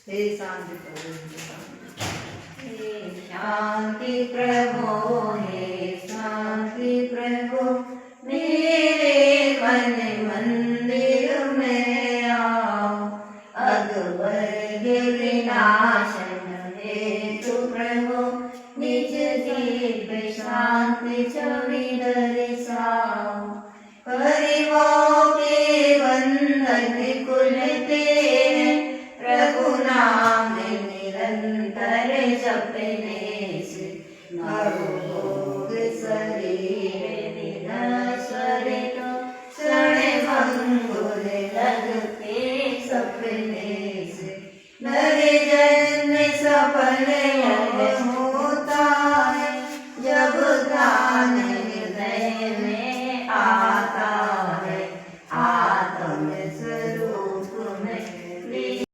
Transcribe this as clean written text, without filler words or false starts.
हे शांति प्रभु, हे शांति प्रभु, हे शांति प्रभु, मेरे मन मंदिर में आओ। अगवर्ग विनाशन हेतु प्रभु, निज दिव्य शांति छवि दर्शाओ। परिवार के बंधन खुलते हैं, प्रभु नाम निरंतर जपने से। भोग शरीर निनश्वर तो क्षण भंगुर लगते सपने से। नर जन्म सफल